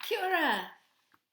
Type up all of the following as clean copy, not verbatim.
Kia ora!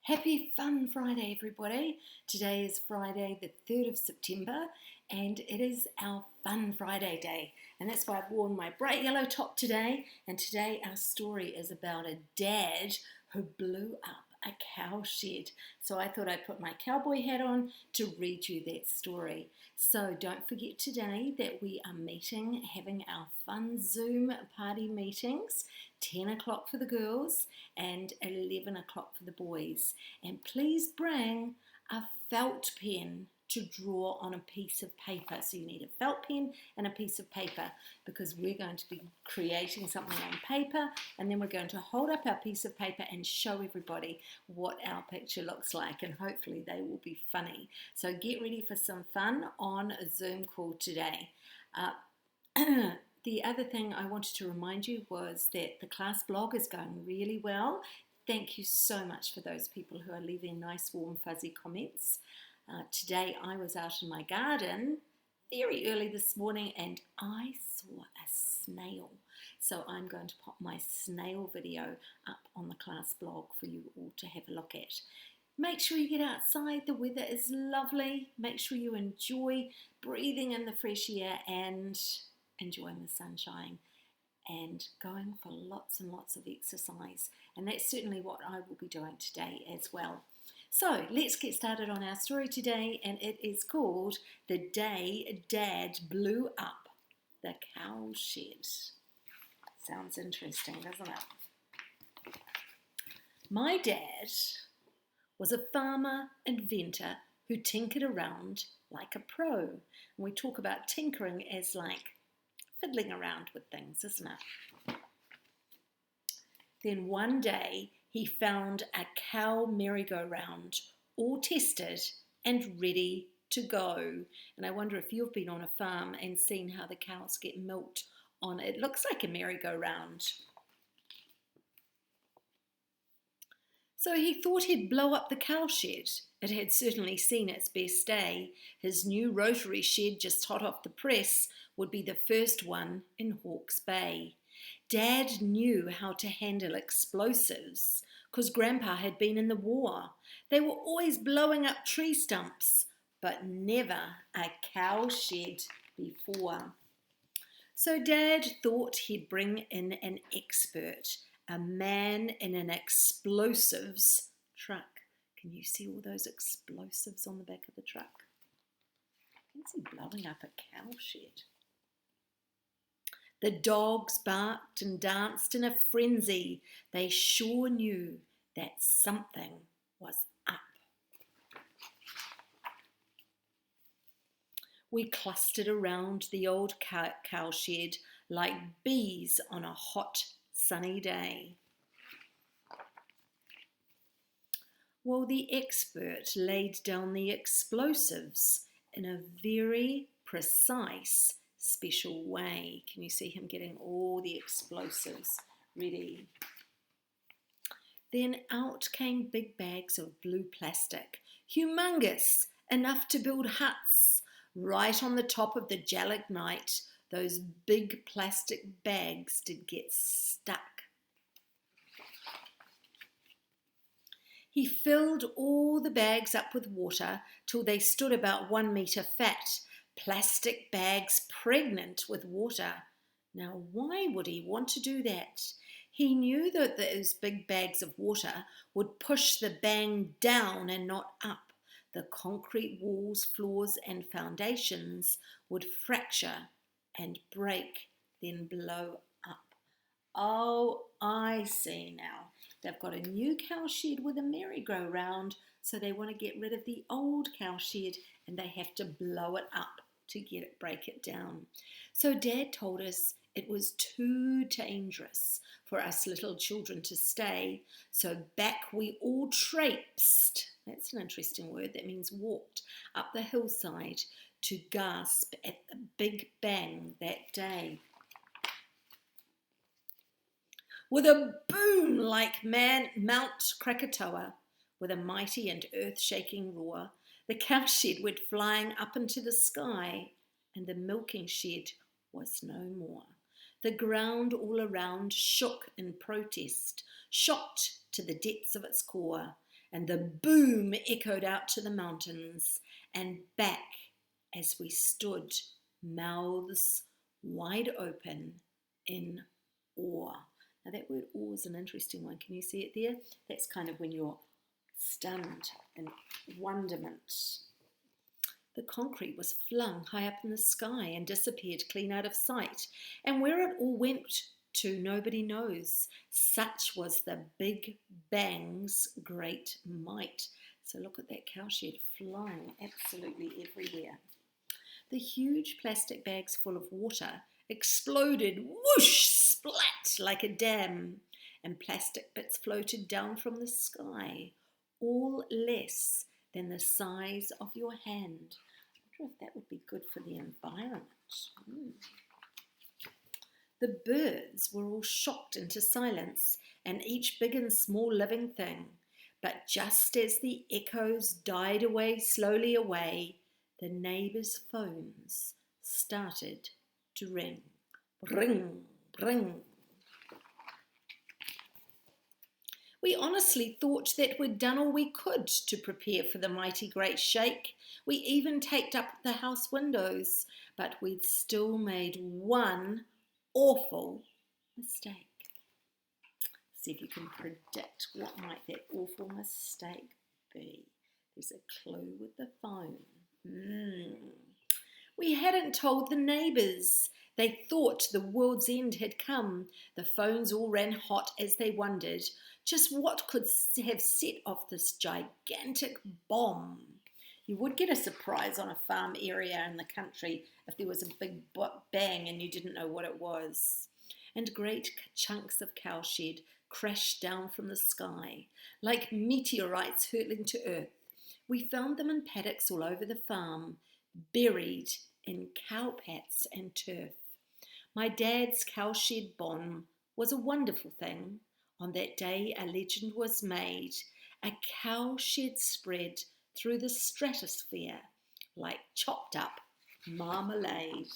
Happy Fun Friday, everybody. Today is Friday, the 3rd of September, and it is our Fun Friday day. And that's why I've worn my bright yellow top today. And today our story is about a dad who blew up a cow shed. So I thought I'd put my cowboy hat on to read you that story. So don't forget today that we are meeting, having our fun Zoom party meetings, 10 o'clock for the girls and 11 o'clock for the boys. And please bring a felt pen to draw on a piece of paper. So you need a felt pen and a piece of paper because we're going to be creating something on paper, and then we're going to hold up our piece of paper and show everybody what our picture looks like, and hopefully they will be funny. So get ready for some fun on a Zoom call today. The other thing I wanted to remind you was that the class blog is going really well. Thank you so much for those people who are leaving nice, warm, fuzzy comments. Today I was out in my garden very early this morning and I saw a snail. So I'm going to pop my snail video up on the class blog for you all to have a look at. Make sure you get outside. The weather is lovely. Make sure you enjoy breathing in the fresh air and enjoying the sunshine and going for lots and lots of exercise. And that's certainly what I will be doing today as well. So let's get started on our story today, and it is called The Day Dad Blew Up the Cow Shed. Sounds interesting, doesn't it? My dad was a farmer inventor who tinkered around like a pro. And we talk about tinkering as like fiddling around with things, isn't it? Then one day he found a cow merry-go-round, all tested and ready to go. And I wonder if you've been on a farm and seen how the cows get milked on. It looks like a merry-go-round. So he thought he'd blow up the cow shed. It had certainly seen its best day. His new rotary shed, just hot off the press, would be the first one in Hawke's Bay. Dad knew how to handle explosives because Grandpa had been in the war. They were always blowing up tree stumps, but never a cow shed before. So Dad thought he'd bring in an expert, a man in an explosives truck. Can you see all those explosives on the back of the truck? Is he blowing up a cow shed? The dogs barked and danced in a frenzy. They sure knew that something was up. We clustered around the old cow shed like bees on a hot, sunny day. Well, the expert laid down the explosives in a very precise, special way. Can you see him getting all the explosives ready? Then out came big bags of blue plastic, humongous, enough to build huts. Right on the top of the gelignite, those big plastic bags did get stuck. He filled all the bags up with water till they stood about 1 metre fat. Plastic bags pregnant with water. Now, why would he want to do that? He knew that those big bags of water would push the bang down and not up. The concrete walls, floors and foundations would fracture and break, then blow up. Oh, I see now. They've got a new cow shed with a merry-go-round, so they want to get rid of the old cow shed and they have to blow it up to break it down. So Dad told us it was too dangerous for us little children to stay, so back we all traipsed. That's an interesting word. That means walked up the hillside to gasp at the big bang that day. With a boom like Mount Krakatoa, with a mighty and earth-shaking roar, the cow shed went flying up into the sky, and the milking shed was no more. The ground all around shook in protest, shocked to the depths of its core, and the boom echoed out to the mountains and back as we stood, mouths wide open in awe. Now that word awe is an interesting one. Can you see it there? That's kind of when you're stunned in wonderment. The concrete was flung high up in the sky and disappeared clean out of sight. And where it all went to, nobody knows. Such was the Big Bang's great might. So look at that cowshed flying absolutely everywhere. The huge plastic bags full of water exploded, whoosh, splat, like a dam. And plastic bits floated down from the sky, all less than the size of your hand. I wonder if that would be good for the environment. The birds were all shocked into silence, and each big and small living thing. But just as the echoes died away, slowly away, the neighbours' phones started to ring. Ring, ring. We honestly thought that we'd done all we could to prepare for the mighty great shake. We even taped up the house windows, but we'd still made one awful mistake. See if you can predict what might that awful mistake be. There's a clue with the phone. We hadn't told the neighbours. They thought the world's end had come. The phones all ran hot as they wondered just what could have set off this gigantic bomb. You would get a surprise on a farm area in the country if there was a big bang and you didn't know what it was. And great chunks of cowshed crashed down from the sky like meteorites hurtling to earth. We found them in paddocks all over the farm, buried in cowpats and turf. My dad's cowshed bomb was a wonderful thing. On that day a legend was made, a cowshed spread through the stratosphere like chopped up marmalade.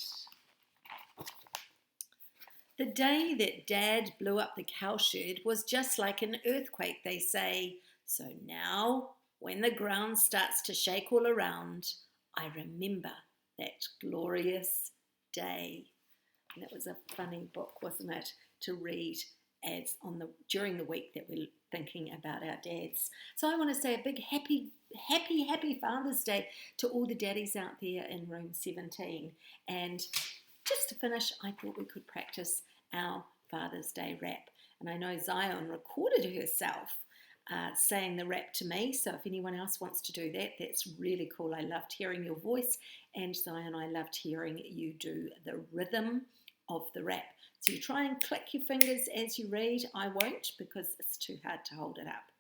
The day that Dad blew up the cowshed was just like an earthquake, they say. So now, when the ground starts to shake all around, I remember that glorious day. And it was a funny book, wasn't it, to read as during the week that we're thinking about our dads. So I want to say a big happy Father's Day to all the daddies out there in room 17. And just to finish, I thought we could practice our Father's Day rap. And I know Zion recorded herself saying the rap to me, so if anyone else wants to do that, that's really cool. I loved hearing your voice, and Zion, I loved hearing you do the rhythm of the rap. So you try and click your fingers as you read. I won't because it's too hard to hold it up.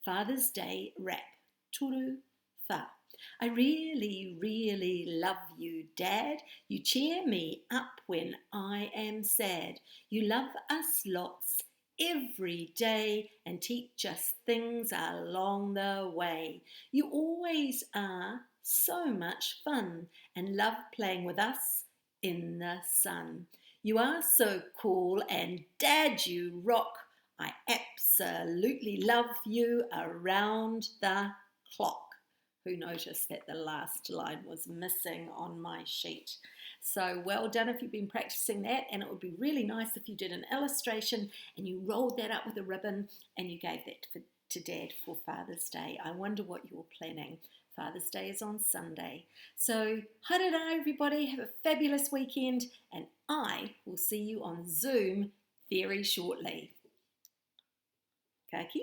Father's Day rap. Turu fa. I really, really love you, Dad. You cheer me up when I am sad. You love us lots every day and teach us things along the way. You always are so much fun and love playing with us in the sun. You are so cool and Dad, you rock. I absolutely love you around the clock. Who noticed that the last line was missing on my sheet? So well done if you've been practicing that, and it would be really nice if you did an illustration and you rolled that up with a ribbon and you gave that to Dad for Father's Day. I wonder what you're planning. Father's Day is on Sunday. So haere everybody, have a fabulous weekend, and I will see you on Zoom very shortly. Ka kite.